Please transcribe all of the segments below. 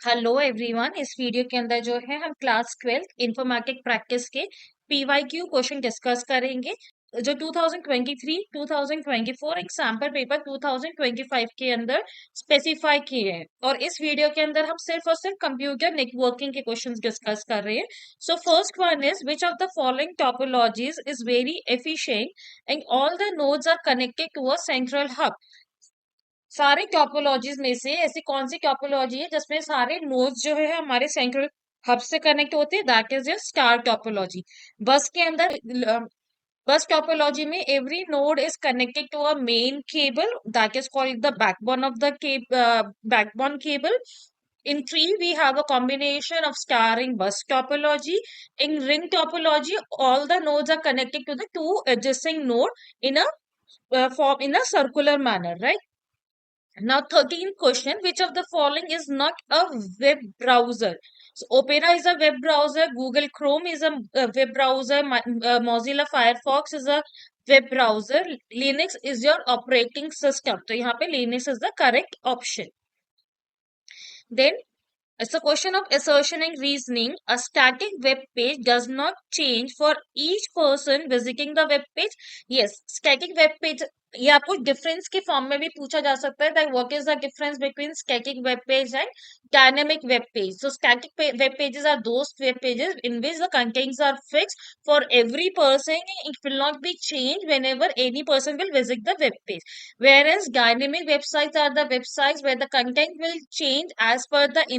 Hello everyone. इस video के अंदर जो है हम क्लास 12 इंफॉर्मेटिक प्रैक्टिस के पीवाईक्यू क्वेश्चन डिस्कस करेंगे जो 2023 2024 एक सैम्पल पेपर 2025 के अंदर स्पेसिफाई किए हैं। और इस वीडियो के अंदर हम सिर्फ और सिर्फ कंप्यूटर नेटवर्किंग के क्वेश्चंस डिस्कस कर रहे हैं। So first one is which of the following topologies is very efficient and all the nodes are connected to a central hub. सारे टोपोलॉजीज में से ऐसी कौन सी टोपोलॉजी है जिसमें सारे नोड्स जो है हमारे सेंट्रल हब से कनेक्ट होते हैं? That is your star topology. Bus के अंदर बस टोपोलॉजी में every node is connected to a main cable that is called the backbone of the backbone cable. In tree, we have a combination of star ring bus topology. In ring topology, all the nodes are connected to the two adjacent node in a form in a circular manner, right? Now, 13th question, which of the following is not a web browser? So, Opera is a web browser, Google Chrome is a web browser, Mozilla Firefox is a web browser, Linux is your operating system. So, यहाँ पे Linux is the correct option. Then, it's a question of assertion and reasoning. A static web page does not change for each person visiting the web page. Yes, static web page. ये आपको difference के form में भी पूछा जा सकता है that what is the difference between static web page and dynamic web page. So static web pages are those web pages in which the contents are fixed for every person. It will not be changed whenever any person will visit the web page, whereas dynamic websites are the websites where the content will change as per the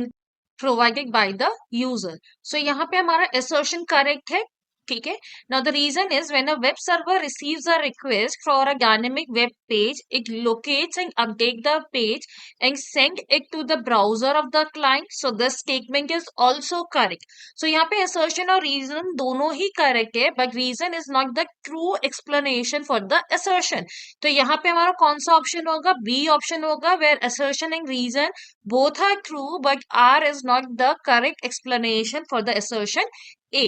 provided by the user. So यहाँ पे हमारा assertion correct है. ठीक है. Now the reason is when a web server receives a request for a dynamic web page, it locates and updates the page and send it to the browser of the client. So this statement is also correct. So यहाँ पे assertion और reason दोनों ही correct है, but reason is not the true explanation for the assertion. तो यहाँ पे हमारा कौन सा ऑप्शन होगा? बी ऑप्शन होगा, where assertion and reason both are true but R is not the correct explanation for the assertion A.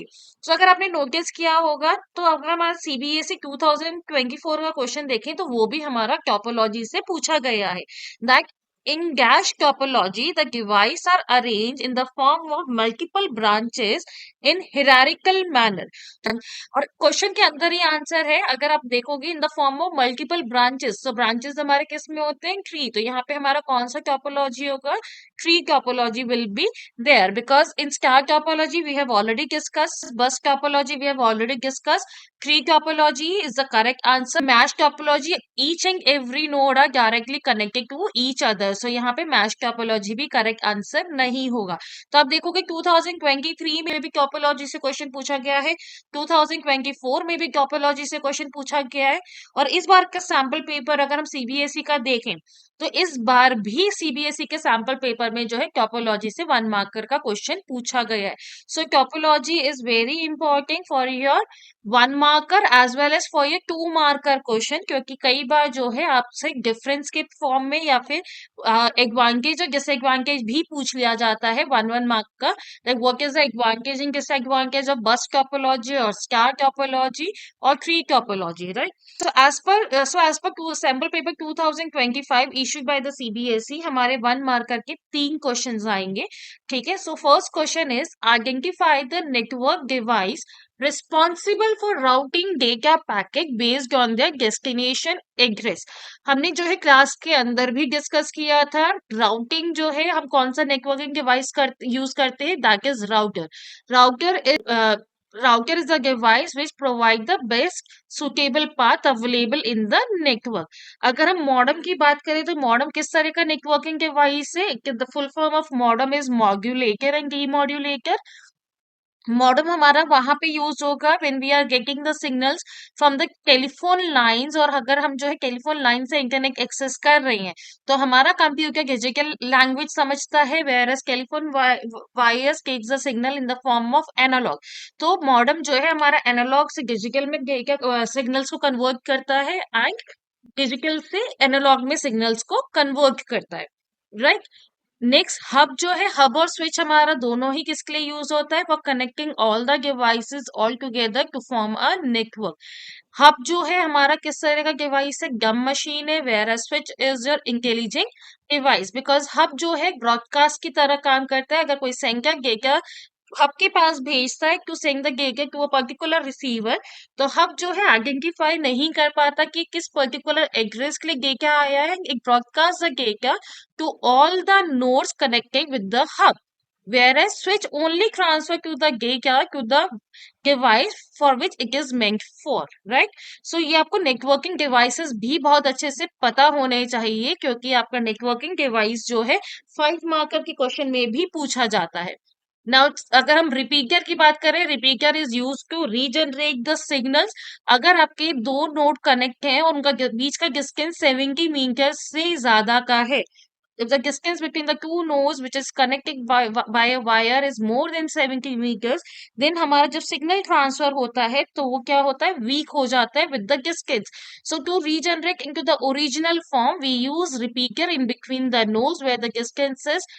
So अगर आपने नोटिस किया होगा तो अगर हमारा सीबीएसई 2024 का क्वेश्चन देखें तो वो भी हमारा टोपोलॉजी से पूछा गया है. That in dash topology, the devices are arranged in the form of multiple branches in hierarchical manner. और क्वेश्चन के अंदर ही आंसर है. अगर आप देखोगे इन the form of multiple branches, तो ब्रांचेस हमारे किस में होते हैं? ट्री. तो यहाँ पे हमारा कौन सा टोपोलॉजी होगा? Tree topology will be there because in star topology we have already discussed, bus topology we have already discussed, tree topology is the correct answer. Mesh topology, each and every node are directly connected to each other. So यहाँ पे mesh topology भी correct answer नहीं होगा. तो आप देखोगे 2023 में भी टोपोलॉजी से क्वेश्चन पूछा गया है, 2024 में भी टोपोलॉजी से क्वेश्चन पूछा गया है. और इस बार का सैंपल पेपर अगर हम सीबीएसई का देखें तो इस बार भी सीबीएसई के सैंपल पेपर में जो है टोपोलॉजी से 1 मार्कर का क्वेश्चन पूछा गया है. So topology is very important for your 1 marker as well as for your 2 marker question, क्योंकि कई बार जो है आपसे डिफरेंस के फॉर्म में या फिर एडवांटेज और डिसएडवांटेज भी पूछ लिया जाता है 1 मार्क का. Like what is the advantage and disadvantage of बस टोपोलॉजी और स्टार टोपोलॉजी और tree topology, right? So as per sample paper 2025 issued by the CBSE, हमारे 1 मार्कर के 3 क्वेश्चन आएंगे. ठीक है. So first question is identify the network device responsible for routing data packet based on their destination address. हमने जो है class के अंदर भी डिस्कस किया था. राउटिंग जो है हम कौन सा नेटवर्किंग डिवाइस यूज करते हैं? That is router. Router is router is a device which provide the best suitable path available in the network. अगर हम मॉडम की बात करें तो मॉडम किस तरह का नेटवर्किंग डिवाइस है? The full form of modem is modulator and demodulator. Modem हमारा वहां पे यूज होगा when we are getting the signals from the telephone lines, और अगर हम जो है टेलीफोन लाइन से इंटरनेट एक्सेस कर रहे हैं तो हमारा कंप्यूटर डिजिटल लैंग्वेज समझता है, whereas telephone wires takes the signal in the form of analogue. तो मॉडम जो है हमारा एनालॉग से डिजिटल में सिग्नल्स को कन्वर्ट करता है एंड डिजिटल से एनालॉग में सिग्नल्स को कन्वर्ट करता है, राइट? नेक्स्ट हब जो है, हब और स्विच हमारा दोनों ही किसके लिए यूज होता है, for connecting all the devices all together to form a network. Hub जो है हमारा किस तरह का डिवाइस है, डम मशीन है, where switch is your intelligent device. Because hub जो है ब्रॉडकास्ट की तरह काम करता है। अगर कोई सेंडर डेटा हब के पास भेजता है to send the data to a particular receiver, तो हब जो है आइडेंटिफाई नहीं कर पाता कि किस पर्टिकुलर एड्रेस के लिए डेटा आया है। It broadcast the data to all the nodes connected with the hub, whereas switch only transfer to the data to the device for which it is meant for, right? So ये आपको networking devices भी बहुत अच्छे से पता होने चाहिए, क्योंकि आपका नेटवर्किंग डिवाइस जो है 5 मार्कर के क्वेश्चन में भी पूछा जाता है। नाउ अगर हम रिपीटर की बात करें, repeater is use to regenerate the signals. अगर आपके दो नोड कनेक्ट हैं और उनका बीच का डिस्टेंस 70 मीटर से ज्यादा का है, if the distance between the two nodes which is connected by a wire is more than 70 meters, then हमारा जब सिग्नल ट्रांसफर होता है तो वो क्या होता है, वीक हो जाता है with the distance. So to regenerate into the original form we use repeater in between the nodes where the distance is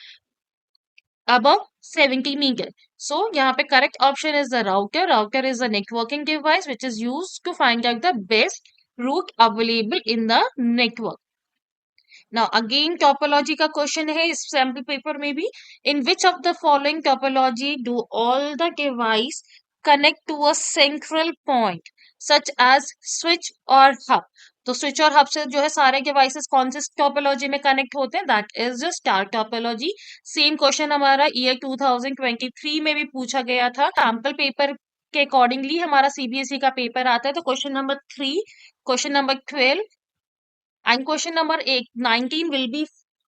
above 70 meter. So यहाँ पे correct option is the router. Router is a networking device which is used to find out the best route available in the network. Now again topology का question है इस sample paper में भी, in which of the following topology do all the device connect to a central point such as switch or hub? तो switch और hub से जो है सारे डिवाइसेस कौन से टोपोलॉजी में कनेक्ट होते हैं, that is the star topology. Same question हमारा ईयर 2023 में भी पूछा गया था। सैम्पल पेपर के अकॉर्डिंगली हमारा सीबीएसई का पेपर आता है। तो question number 3, question number 12 and question number 19 will be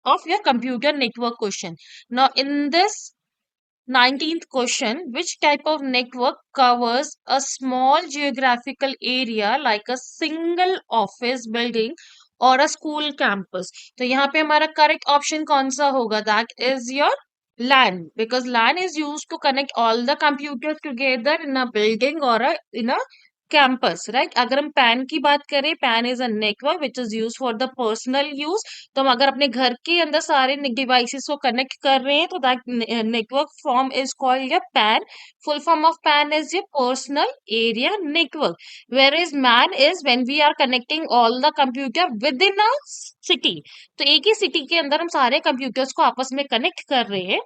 of your computer network question. Now in this 19th question, which type of network covers a small geographical area like a single office building or a school campus? तो यहाँ पे हमारा correct option कौन सा होगा, that is your LAN, because LAN is used to connect all the computers together in a building or in a campus, right? अगर हम PAN की बात करें, PAN is a network which is used for the personal use. तो हम अगर अपने घर के अंदर सारे डिवाइसेस को कनेक्ट कर रहे हैं तो that network form is called या PAN. Full form of PAN is your personal area network. Where is MAN is when we are connecting all the computer within a city. तो एक ही city के अंदर हम सारे computers को आपस में कनेक्ट कर रहे हैं,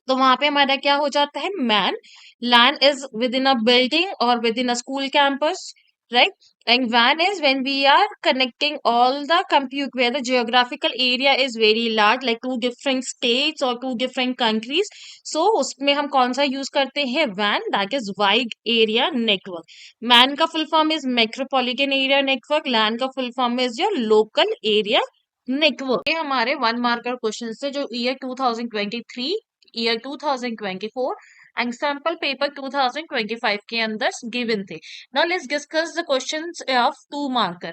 तो वहां पे हमारा क्या हो जाता है, MAN. LAN is within a building और within a school campus, right? And WAN is when we are connecting all the compute where the geographical area is very large, like two different states or two different countries. So उसमें हम कौन सा use करते हैं, WAN, that is wide area network. MAN का full form is metropolitan area network. LAN का full form is your local area network. ये हमारे 1 मार्कर क्वेश्चन से जो year 2023, year 2024 and sample paper 2025 के अंदर गिवन थे। Now let's discuss the questions of 2 marker.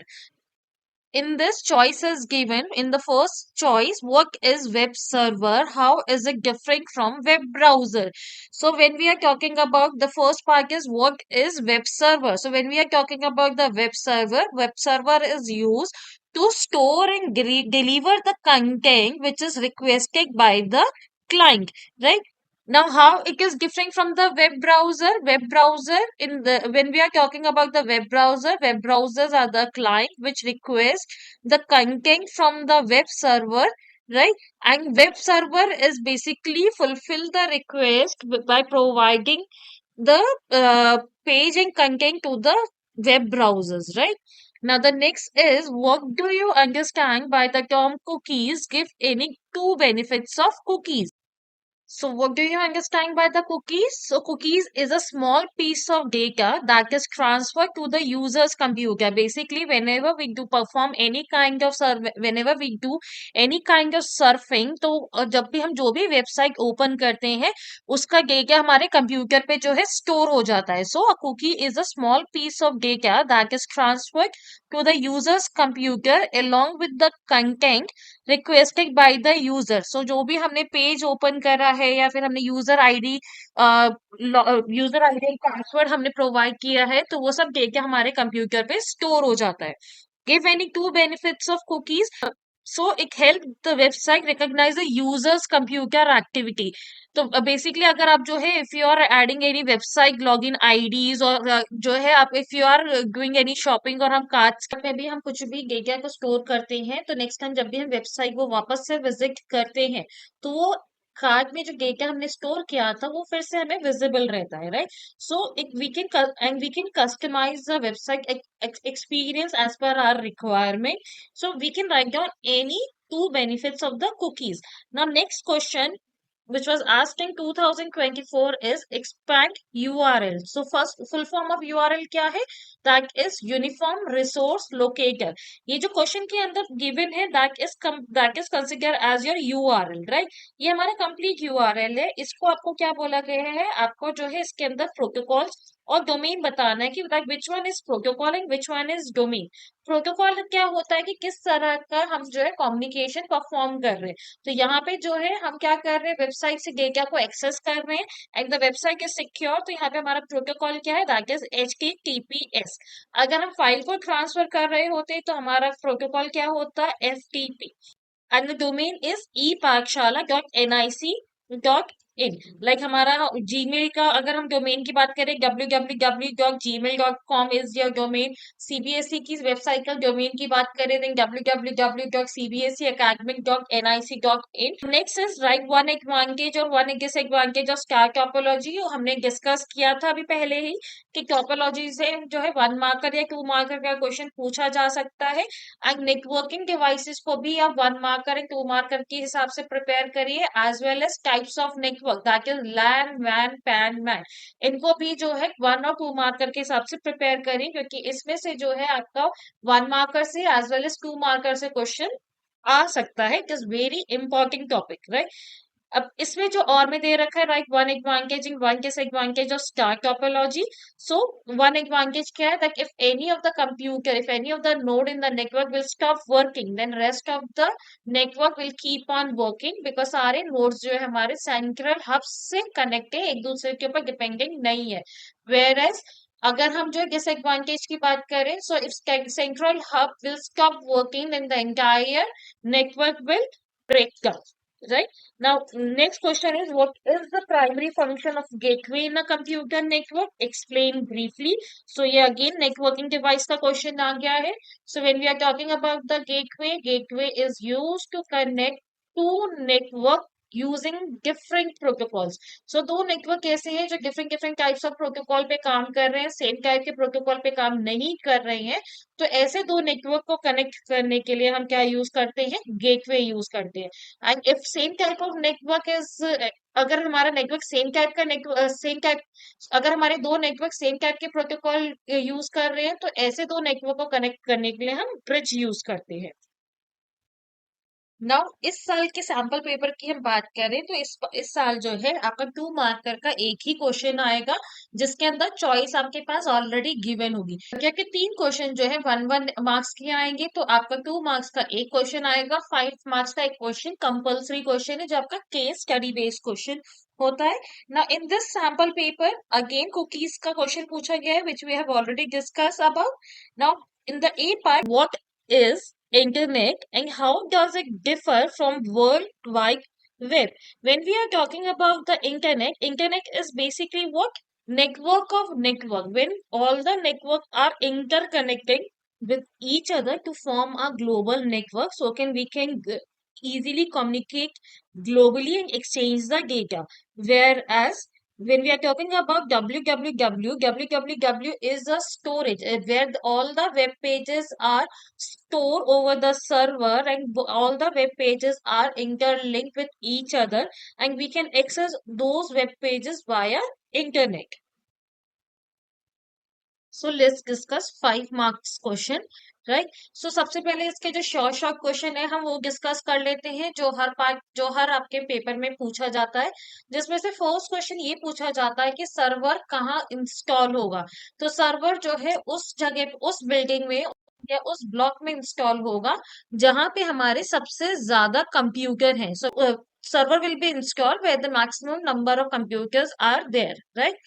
In this choice is given in the first choice, what is web server, how is it different from web browser? So when we are talking about the first part is what is web server. So when we are talking about the web server is used to store and deliver the content which is requested by the client, right? Now how it is different from the web browser? Web browser, in the when we are talking about the web browsers are the client which request the content from the web server, right? And web server is basically fulfill the request by providing the page and content to the web browsers, right? Now the next is, what do you understand by the term cookies? Give any two benefits of cookies. So what do you understand by the cookies? So cookies is a small piece of data that is transferred to the user's computer. Basically, whenever we do perform any kind of whenever we do any kind of surfing, तो जब भी हम जो भी website open करते हैं उसका data हमारे कंप्यूटर पे जो है स्टोर हो जाता है। So a cookie is a small piece of data that is transferred to the user's computer along with the content requested by the user. So जो भी हमने पेज ओपन करा है या फिर हमने यूजर आईडी पासवर्ड हमने प्रोवाइड किया है तो वो सब डेटा हमारे कंप्यूटर पे स्टोर हो जाता है। Give any two benefits of cookies. So it help the website recognize the user's computer activity. तो बेसिकली अगर आप जो है if you are adding any website login IDs और जो है आप if you are doing any shopping और हम कार्ड्स में भी हम कुछ भी डेटा को स्टोर करते हैं, तो नेक्स्ट टाइम जब भी हम वेबसाइट को वापस से विजिट करते हैं तो वो कार्ड में जो डेटा हमने स्टोर किया था वो फिर से हमें विजिबल रहता है, right? So it we can customise the website experience as per our requirement. So we can write down any two benefits of the cookies. Now, next question, which was asked in 2024 is expand URL. So first full form of URL क्या है? That is Uniform Resource Locator. ये जो question के अंदर given है that is considered as your URL, right? ये हमारा complete URL है. इसको आपको क्या बोला गया है? आपको जो है इसके अंदर प्रोटोकॉल्स और डोमेन बताना है कि which one is protocol and which one is domain. Protocol क्या होता है कि किस तरह का हम जो है कम्युनिकेशन परफॉर्म कर रहे हैं. तो यहाँ पे जो है हम क्या कर रहे हैं, वेबसाइट से डेटा को एक्सेस कर रहे हैं and the website is secure. तो यहाँ पे हमारा प्रोटोकॉल क्या है, दैट इज HTTPS. अगर हम फाइल को ट्रांसफर कर रहे होते तो हमारा प्रोटोकॉल क्या होता है, FTP. And the domain is ePathshala.nic.in. Like हमारा जीमेल का अगर हम डोमेन की बात करें, www.gmail.com is your domain. CBSE की वेबसाइट का डोमेन की बात करें then www.cbseacademic.nic.in. Next is right one advantage और one disadvantage of star topology. हमने डिस्कस किया था अभी पहले ही कि टोपोलॉजी से जो है 1 मार्कर या 2 मार्कर का क्वेश्चन पूछा जा सकता है. एंड नेटवर्किंग डिवाइसेस को भी आप 1 मार्कर एंड 2 मार्कर के हिसाब से प्रिपेयर करिए, as well as types of network that is LAN वैन पैन मैन. इनको भी जो है 1 और 2 मार्कर के हिसाब से प्रिपेयर करिए, क्योंकि इसमें से जो है आपका 1 मार्कर से एज वेल एज 2 मार्कर से क्वेश्चन आ सकता है. It is very important topic, right? अब इसमें जो और में दे रखा है, right, one advantage and one disadvantage of star topology. So one advantage क्या है, that if any of the computer, if any of the node in the network will stop working, then rest of the network will keep on working, because सारे nodes जो है हमारे central hub से connect है, एक दूसरे के ऊपर डिपेंडेंट नहीं है. वेयर एज अगर हम जो डिसएडवांटेज की बात करें, so if central hub will stop working then the entire network will break down, right? Now next question is, what is the primary function of gateway in a computer network? Explain briefly. So ये again networking device का question आ गया है. So when we are talking about the gateway is used to connect two network using different protocols. So दो network ऐसे हैं जो different different types of protocol पे काम कर रहे हैं, सेम टाइप के प्रोटोकॉल पे काम नहीं कर रहे हैं. तो ऐसे दो नेटवर्क को कनेक्ट करने के लिए हम क्या यूज करते हैं, गेटवे यूज करते हैं. And if same type of network is, अगर हमारा नेटवर्क सेम टाइप का नेटवर्क सेम टाइप अगर हमारे दो नेटवर्क सेम टाइप के प्रोटोकॉल यूज कर रहे हैं, तो ऐसे दो नेटवर्क को कनेक्ट करने के लिए हम ब्रिज यूज करते हैं. नाउ इस साल के सैंपल पेपर की हम बात करें तो इस साल जो है आपका 2 मार्कर का एक ही क्वेश्चन आएगा, जिसके अंदर चॉइस आपके पास ऑलरेडी गिवन होगी. क्योंकि 3 क्वेश्चन जो है 1 मार्क्स के आएंगे, तो आपका 2 मार्क्स का एक क्वेश्चन आएगा, 5 मार्क्स का एक क्वेश्चन कंपल्सरी क्वेश्चन है जो आपका केस स्टडी बेस्ड क्वेश्चन होता है. ना in this sample paper again cookies का क्वेश्चन पूछा गया है, which we have already discuss about. Now in the a part, what is internet and how does it differ from world wide web? When we are talking about the internet is basically what, network of network, when all the network are interconnected with each other to form a global network, so we can easily communicate globally and exchange the data. Whereas when we are talking about www is a storage where all the web pages are stored over the server, and all the web pages are interlinked with each other, and we can access those web pages via internet. So let's discuss 5 marks question, right? So सबसे पहले इसके जो short question है हम वो discuss कर लेते हैं, जो हर आपके पेपर में पूछा जाता है. जिसमें से फर्स्ट क्वेश्चन ये पूछा जाता है कि सर्वर कहाँ इंस्टॉल होगा. तो सर्वर जो है उस जगह, उस बिल्डिंग में या उस ब्लॉक में इंस्टॉल होगा जहां पे हमारे सबसे ज्यादा कंप्यूटर हैं. So server will be installed where the maximum number of computers are there, right?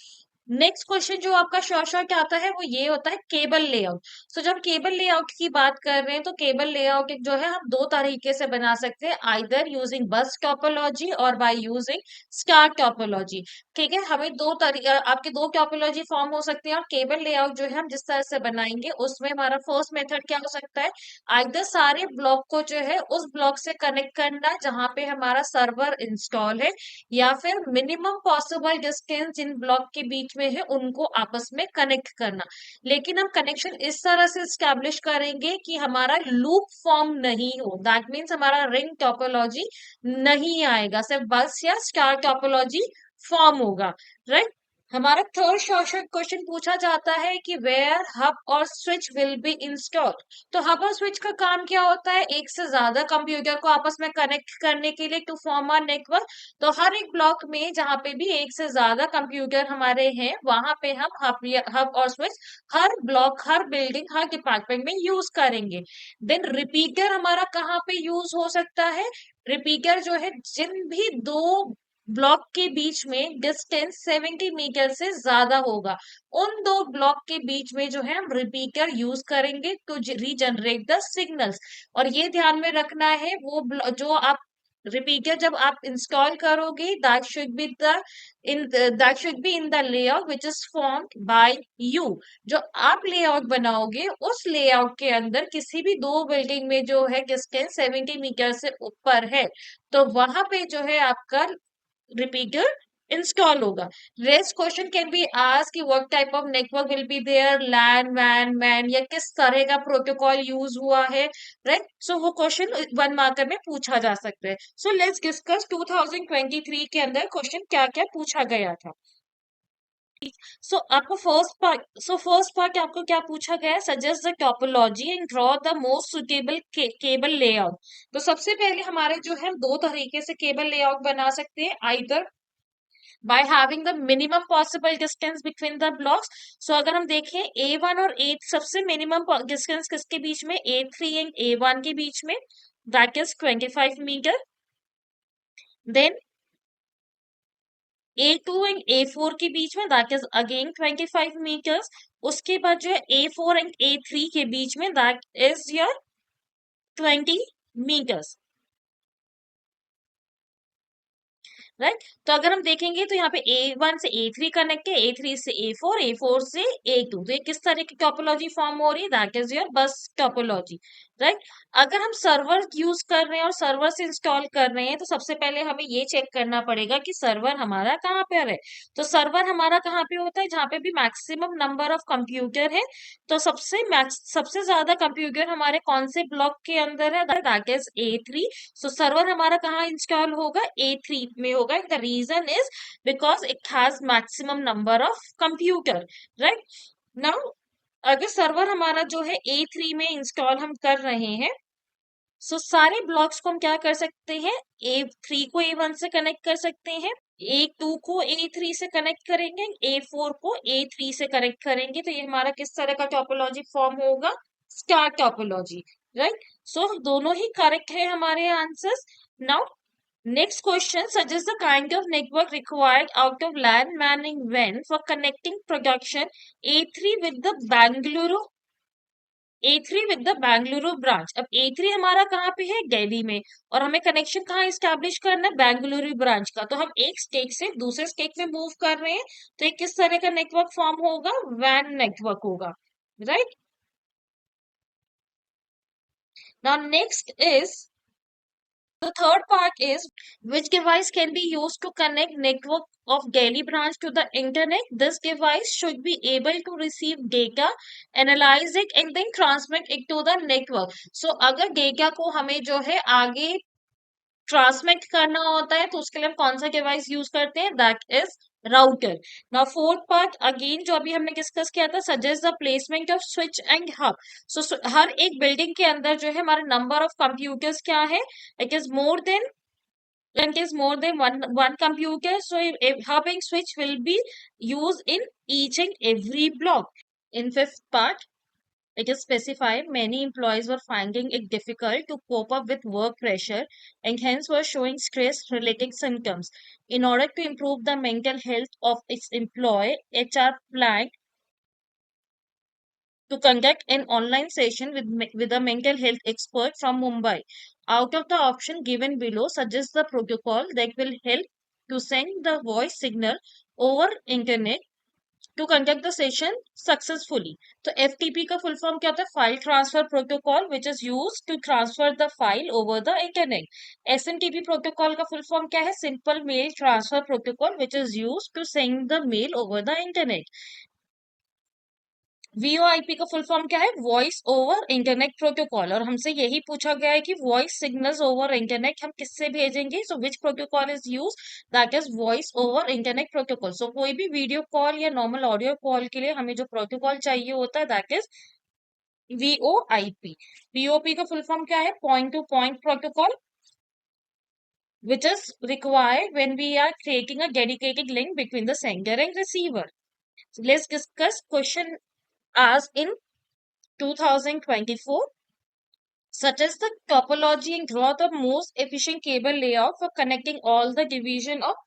Next question जो आपका शॉर्ट शॉर्ट आता है वो ये होता है केबल लेआउट। सो जब केबल लेआउट की बात कर रहे हैं तो केबल लेआउट जो है हम दो तरीके से बना सकते हैं, आइदर यूजिंग बस टोपोलॉजी और बाय यूजिंग स्टार टोपोलॉजी। ठीक है, हमें आपके दो टोपोलॉजी फॉर्म हो सकते हैं, और केबल लेआउट जो है हम जिस तरह से बनाएंगे उसमें हमारा फर्स्ट मेथड क्या हो सकता है, आइदर सारे ब्लॉक को जो है उस ब्लॉक से कनेक्ट करना जहां पे हमारा सर्वर इंस्टॉल है, या फिर मिनिमम पॉसिबल डिस्टेंस जिन ब्लॉक के बीच में है उनको आपस में कनेक्ट करना। लेकिन हम कनेक्शन इस तरह से स्टैब्लिश करेंगे कि हमारा लूप फॉर्म नहीं हो, दैट मीन्स हमारा रिंग टोपोलॉजी नहीं आएगा, सिर्फ बस या स्टार टोपोलॉजी फॉर्म होगा। राइट। हमारा थर्ड शॉर्ट क्वेश्चन पूछा जाता है कि वेयर हब और स्विच विल बी इंस्टॉल। तो हब और स्विच का काम क्या होता है, एक से ज्यादा कंप्यूटर को आपस में कनेक्ट करने के लिए, टू फॉर्म अ नेटवर्क। तो हर एक ब्लॉक में जहां पे भी एक से ज्यादा कंप्यूटर हमारे हैं वहां पे हम हब और स्विच हर ब्लॉक, हर बिल्डिंग, हर डिपार्टमेंट में यूज करेंगे। देन रिपीटर हमारा कहाँ पे यूज हो सकता है, रिपीटर जो है जिन भी दो ब्लॉक के बीच में डिस्टेंस 70 मीटर से ज्यादा होगा, उन दो ब्लॉक के बीच में जो है हम रिपीटर यूज करेंगे टू रीजनरेट द सिग्नल्स। और ये ध्यान में रखना है, वो जो आप रिपीटर जब आप इंस्टॉल करोगे, that should be in the layout which is formed by you. जो आप लेआउट बनाओगे उस लेआउट के अंदर किसी भी दो बिल्डिंग में जो है डिस्टेंस 70 मीटर से ऊपर है, तो वहां पे जो है आपका repeater install होगा। Next question can be asked कि what type of network will be there, LAN, WAN, MAN, या किस तरह का प्रोटोकॉल यूज हुआ है। राइट, सो वो क्वेश्चन 1 मार्कर में पूछा जा सकता है। सो लेट्स डिस्कस 2023 के अंदर क्वेश्चन क्या क्या पूछा गया था। फर्स्ट पार्ट आपको क्या पूछा गया है, suggest the topology and draw the most suitable cable layout. तो सबसे पहले हमारे जो है दो तरीके से केबल लेआउट बना सकते हैं, either by having the minimum possible distance between the blocks। so अगर हम देखें A1 और A, सबसे मिनिमम डिस्टेंस किसके बीच में, A3 एंड A1 के बीच में, that is 25 metre. Then A2 and A4 के बीच में, दैट इज अगेन 25 मीटर्स। उसके बाद जो है A4 एंड A3 के बीच में, that is your 20 metres. Right, तो अगर हम देखेंगे तो यहाँ पे A1 से A3 कनेक्ट है, A3 से A4, A4 से A2। तो ये किस तरह की टोपोलॉजी फॉर्म हो रही है, दैट इज योर बस टोपोलॉजी। राइट, अगर हम सर्वर यूज कर रहे हैं और सर्वर से इंस्टॉल कर रहे हैं तो सबसे पहले हमें ये चेक करना पड़ेगा कि सर्वर हमारा कहाँ पर है। तो सर्वर हमारा कहाँ पे होता है, जहाँ पे भी मैक्सिमम नंबर ऑफ कंप्यूटर है। तो सबसे ज्यादा कंप्यूटर हमारे कौन से ब्लॉक के अंदर है, that is A3। So server हमारा कहाँ इंस्टॉल होगा, A3 में होगा। The reason is because it has maximum number of computer. Right, now अगर सर्वर हमारा जो है A3 में इंस्टॉल हम कर रहे हैं, सो सारे ब्लॉक्स को हम क्या कर सकते हैं, A3 को A1 से कनेक्ट कर सकते हैं, A2 को A3 से कनेक्ट करेंगे, A4 को A3 से कनेक्ट करेंगे। तो ये हमारा किस तरह का टोपोलॉजी फॉर्म होगा, स्टार टोपोलॉजी। राइट, सो दोनों ही करेक्ट है हमारे answers. Now next question, suggest the kind of network required out of LAN manning when for connecting production A3 with the Bangalore branch। अब A3 हमारा कहाँ पे है, दिल्ली में, और हमें कनेक्शन कहाँ इस्टेब्लिश करना है, बेंगलुरु ब्रांच का। तो हम एक स्टेट से दूसरे स्टेट में मूव कर रहे हैं, तो एक किस तरह का नेटवर्क फॉर्म होगा, वैन नेटवर्क होगा। Right, now next is the third part is which device can be used to connect network of Delhi branch to the internet. This device should be able to receive data, analyze it and then transmit it to the network। So अगर data को हमें जो है आगे transmit करना होता है तो उसके लिए हम कौन सा डिवाइस यूज करते हैं, that is router. Now fourth part again जो अभी हमने डिस्कस किया था, suggest the placement of switch and hub. So हर एक बिल्डिंग के अंदर जो है हमारे नंबर ऑफ कंप्यूटर्स क्या है, it is more than one computer, so a hub and switch will be used in each and every block। In fifth part It is specified many employees were finding it difficult to cope up with work pressure and hence were showing stress related symptoms. In order to improve the mental health of its employee, HR planned to conduct an online session with a mental health expert from Mumbai. Out of the option given below, suggest the protocol that will help to send the voice signal over internet to conduct the session successfully. तो FTP का full form क्या होता है? File Transfer Protocol, which is used to transfer the file over the internet. SMTP protocol का full form क्या है? Simple Mail Transfer Protocol, which is used to send the mail over the internet. VoIP का full form क्या है? Voice over internet protocol. और हमसे यही पूछा गया है कि वॉइस सिग्नल्स ओवर इंटरनेट हम किससे भेजेंगे? So which protocol is use? That is voice over internet protocol. So कोई भी वीडियो कॉल या नॉर्मल ऑडियो कॉल के लिए हमें जो प्रोटोकॉल चाहिए होता है दैट इज VoIP। POP का फुल फॉर्म क्या है? Point to point protocol, which is required when we are creating a dedicated link between the sender and receiver. So let's discuss question asked in 2024, such as the topology and draw the most efficient cable layout for connecting all the division of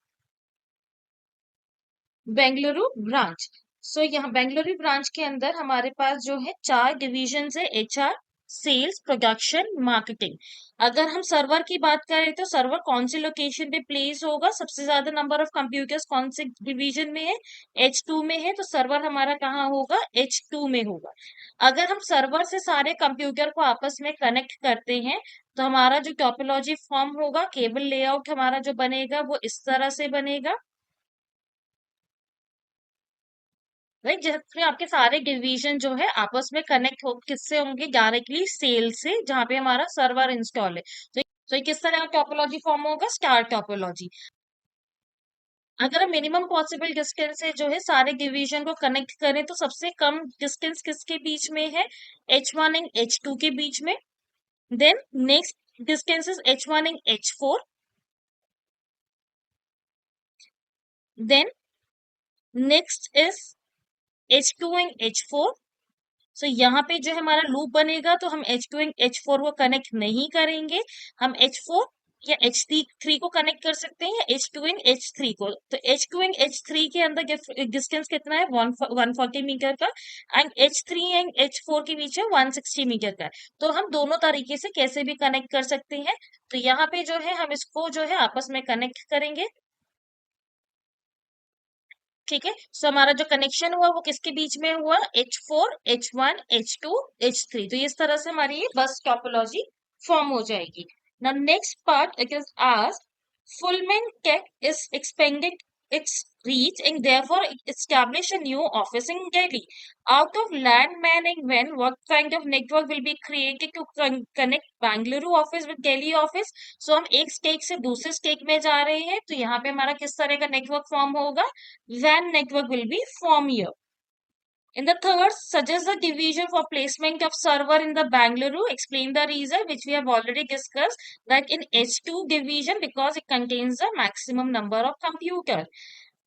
Bengaluru branch. So यहाँ Bengaluru branch के अंदर हमारे पास जो है 4 division है: HR, sales, production, marketing. अगर हम server की बात करें तो सर्वर कौन सी लोकेशन पे प्लेस होगा? सबसे ज्यादा नंबर ऑफ कंप्यूटर्स कौन से डिवीजन में है? H2 में है, तो सर्वर हमारा कहाँ होगा? H2 में होगा। अगर हम सर्वर से सारे कंप्यूटर को आपस में कनेक्ट करते हैं तो हमारा जो टोपोलॉजी फॉर्म होगा, केबल लेआउट हमारा जो बनेगा वो इस तरह से बनेगा, राइट, जिसमें आपके सारे डिवीजन जो है आपस में कनेक्ट हो किससे होंगे? डायरेक्टली सेल से, जहां पे हमारा सर्वर इंस्टॉल है। तो ये किस तरह का टोपोलॉजी फॉर्म होगा? Star topology. अगर हम मिनिमम पॉसिबल डिस्टेंस से जो है सारे डिवीजन को कनेक्ट करें तो सबसे कम डिस्टेंस किसके बीच में है? H1 एंड H2 के बीच में। Then next distance is H1 and H4। Then next is H2 and H4। So यहाँ पे जो हमारा लूप बनेगा तो हम H2 एंड H4 को कनेक्ट नहीं करेंगे, हम H4 या H3 को कनेक्ट कर सकते हैं, या H2 एंड H3 को। तो H2 एंड H3 के अंदर डिस्टेंस कितना है? 140 मीटर का। एंड H3 एंड H4 के बीच में 160 मीटर का है। तो हम दोनों तरीके से कैसे भी कनेक्ट कर सकते हैं। तो यहाँ पे जो है हम इसको जो है आपस में कनेक्ट करेंगे, ठीक है। सो हमारा जो कनेक्शन हुआ वो किसके बीच में हुआ? H4, H1, H2, H3। तो इस तरह से हमारी ये बस टोपोलॉजी फॉर्म हो जाएगी। Now next part it is asked, Fullman Tech is expanding its reach and therefore establish a new office in Delhi. Out of landman and when, what kind of network will be created to connect Bangalore office with Delhi office? So हम एक stake से दूसरे stake में जा रहे हैं, तो यहाँ पे हमारा किस तरह का नेटवर्क फॉर्म होगा? WAN network will be formed here. In the third, suggest the division for placement of server in the Bangalore. Explain the reason, which we have already discussed, that in H2 division because it contains the maximum number of computer.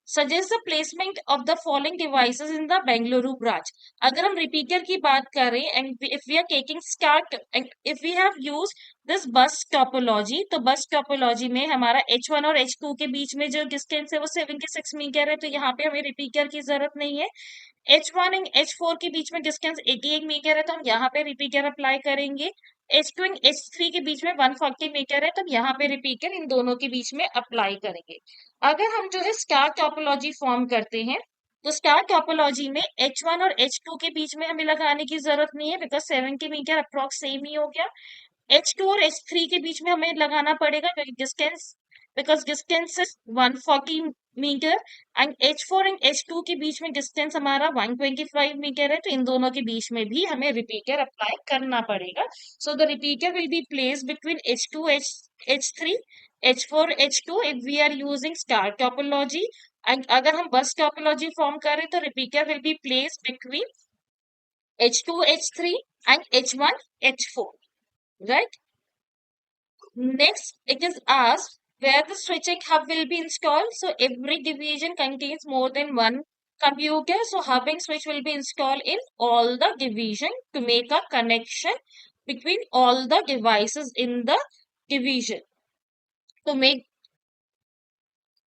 Suggest the placement of the following devices in the Bangalore branch. अगर हम repeater की बात करें and if we are taking start and if we have used this bus topology, तो bus topology में हमारा H1 और H2 के बीच में जो distance है वो 76 मीटर है, तो यहाँ पे हमें repeater की जरूरत नहीं है। H1 एंड H4 के बीच में डिस्टेंस 88 मीटर है, तो हम यहाँ पे रिपीटर अप्लाई करेंगे। H2 एंड H3 के बीच में 140 मीटर है, तो हम यहाँ पे रिपीटर इन दोनों के बीच में अप्लाई करेंगे। अगर हम जो है स्टार टोपोलॉजी फॉर्म करते हैं तो स्टार टोपोलॉजी में H1 और H2 के बीच में हमें लगाने की जरूरत नहीं है, बिकॉज 70 मीटर अप्रोक्स सेम ही हो गया। H2 और H3 के बीच में हमें लगाना पड़ेगा distance, because distance is 140 metre and H4 and H2 के बीच में डिस्टेंस हमारा 125 मीटर है, तो इन दोनों के बीच में भी हमें रिपीटर अप्लाई करना पड़ेगा। So the repeater will be place between H2 H3 H4 H2 if we are using star topology, and अगर हम बस टोपोलॉजी फॉर्म करें तो repeater will be place between H2 H3 and H1 H4, right? Next, it is asked where the switching hub will be installed. So every division contains more than one computer. So hubbing switch will be installed in all the division to make a connection between all the devices in the division. To make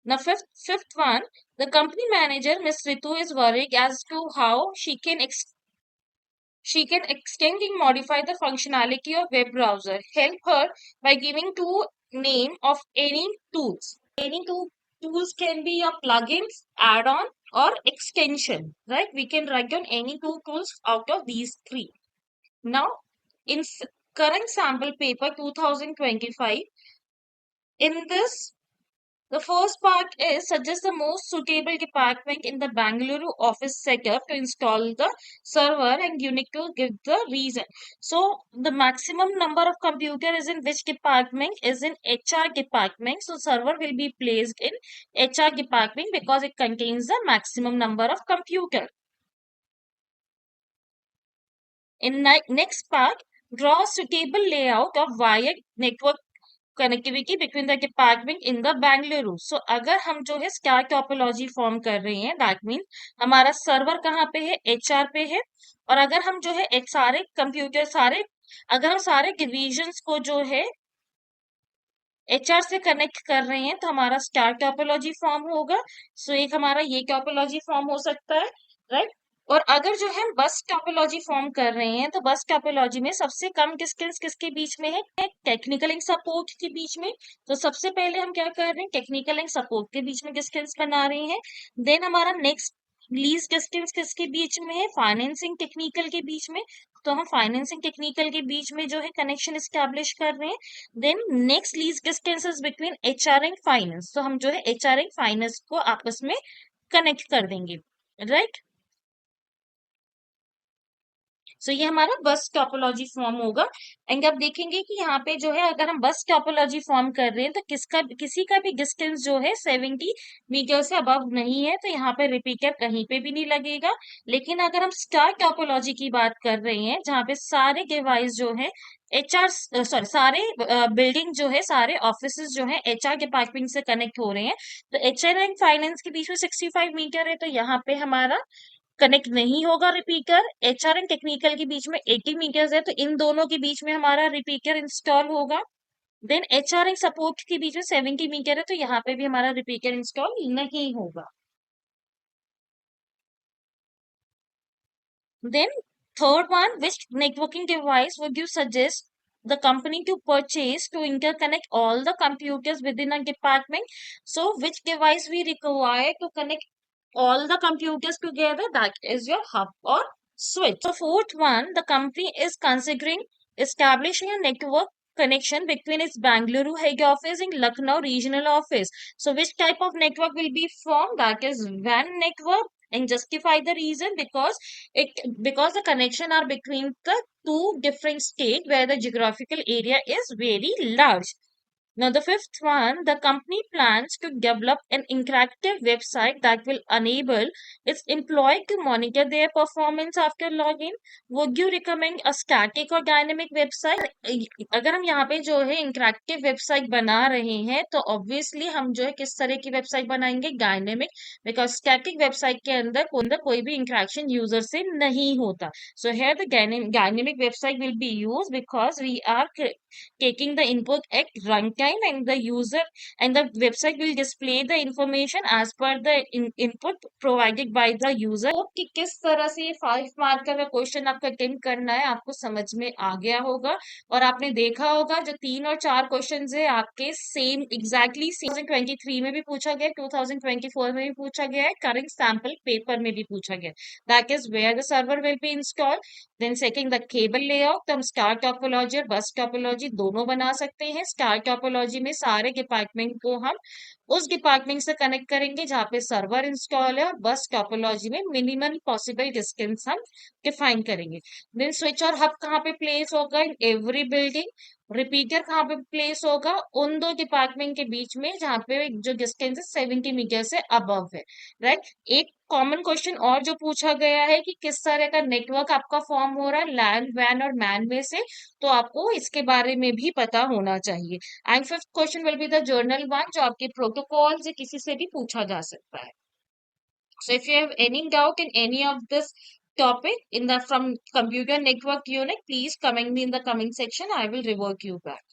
the fifth one, the company manager, Miss Ritu, is worried as to how she can extend and modify the functionality of web browser. Help her by giving two name of any tools. Any two tools can be your plugins, add-on, or extension. Right? We can write down any two tools out of these three. Now, in current sample paper 2025, in this the first part is suggest the most suitable department in the Bangalore office setup to install the server, and you need to give the reason. So the maximum number of computer is in which department? Is in HR department. So server will be placed in HR department because it contains the maximum number of computer. In next part, draw suitable layout of wired network connectivity between the department in the Bengaluru. So अगर हम जो है star topology form कर रहे हैं, that mean हमारा server कहाँ पे है? एचआर पे है. और अगर हम जो है एक सारे कंप्यूटर सारे अगर हम सारे डिविजन्स को जो है एचआर से कनेक्ट कर रहे हैं तो हमारा स्टार टोपोलॉजी फॉर्म होगा. सो एक हमारा ये टोपोलॉजी फॉर्म हो सकता है, राइट. और अगर जो है बस टोपोलॉजी फॉर्म कर रहे हैं तो बस टोपोलॉजी में सबसे कम डिस्टेंस किसके बीच में है? टेक्निकल एंड सपोर्ट के बीच में. तो सबसे पहले हम क्या कर रहे हैं? टेक्निकल एंड सपोर्ट के बीच में डिस्टेंस बना रहे हैं. देन हमारा नेक्स्ट लीस्ट डिस्टेंस किसके बीच में है? फाइनेंसिंग टेक्निकल के बीच में. तो हम फाइनेंसिंग टेक्निकल के बीच में जो है कनेक्शन एस्टेब्लिश कर रहे हैं. Then next least distance is between HR and finance. तो हम जो है एचआर एंड फाइनेंस को आपस में कनेक्ट कर देंगे, राइट. सो ये हमारा बस टोपोलॉजी फॉर्म होगा. एंड अब देखेंगे कि यहाँ पे जो है अगर हम बस टोपोलॉजी फॉर्म कर रहे हैं तो किसी का भी डिस्टेंस जो है 70 मीटर से अबव नहीं है, तो यहाँ पे रिपीटर कहीं पे भी नहीं लगेगा. लेकिन अगर हम स्टार टोपोलॉजी की बात कर रहे हैं जहाँ पे सारे डिवाइस जो है एचआर सॉरी सारे बिल्डिंग जो है सारे ऑफिस जो है एचआर डिपार्टमेंट से कनेक्ट हो रहे हैं, तो एचआर एंड फाइनेंस के बीच में 65 मीटर है, तो यहाँ पे हमारा कनेक्ट नहीं होगा रिपीटर. एचआर एंड टेक्निकल के बीच में 80 मीटर्स है, तो इन दोनों के बीच में हमारा रिपीटर इंस्टॉल होगा. देन एचआर एंड सपोर्ट के बीच में 70 मीटर है, तो यहाँ पे भी हमारा रिपीटर इंस्टॉल नहीं होगा. Then third one, which networking device would you suggest the company to purchase to interconnect all the computers within a department? So which device we require to connect all the computers together? That is your hub or switch. The fourth one, the company is considering establishing a network connection between its Bangalore head office and Lucknow regional office. So which type of network will be formed? That is WAN network. And justify the reason because the connection are between the two different states where the geographical area is very large. Now, the fifth one, the company plans to develop an interactive website that will enable its employee to monitor their performance after login. Would you recommend a static or dynamic website? अगर हम यहाँ पे जो है interactive website बना रहे हैं तो ऑब्वियसली हम जो है किस तरह की वेबसाइट बनाएंगे? डायनेमिक. बिकॉज स्टैटिक वेबसाइट के अंदर कोई भी इंटरेक्शन यूजर से नहीं होता. So here the dynamic website will be use because we are taking the input at runtime, and the user and the website will display the information as per the input provided by the user. तो कि किस तरह से ये 5 marker का question आपका attempt करना है आपको समझ में आ गया होगा. और आपने देखा होगा जो 3 और 4 क्वेश्चन है आपके सेम एग्जैक्टली 2023 में भी पूछा गया, 2024 में भी पूछा गया है, करंट सैंपल पेपर में भी पूछा गया. That is where the server will be installed. Then second the cable layout, तो हम स्टार टोपोलॉजी और बस टोपोलॉजी दोनों बना सकते हैं. स्टार टोपोलॉजी में सारे डिपार्टमेंट को हम उस डिपार्टमेंट से कनेक्ट करेंगे जहाँ पे सर्वर इंस्टॉल है, और बस टोपोलॉजी में मिनिमम पॉसिबल डिस्टेंस हम डिफाइन करेंगे. देन स्विच और हब कहाँ पे प्लेस होगा? In every building. रिपीटर कहाँ पे प्लेस होगा? उन दो डिपार्टमेंट के बीच में जहाँ पे जो डिस्टेंस है 70 मीटर से अबव है, राइट. एक कॉमन क्वेश्चन और जो पूछा गया है कि किस तरह का नेटवर्क आपका फॉर्म हो रहा है, लैन वैन और मैन में से, तो आपको इसके बारे में भी पता होना चाहिए. And fifth question will be the journal one, जो आपके प्रोटोकॉल से किसी से भी पूछा जा सकता है. So if you have any doubt in any of this topic in the from computer network unit, please comment me in the comment section. I will revert you back.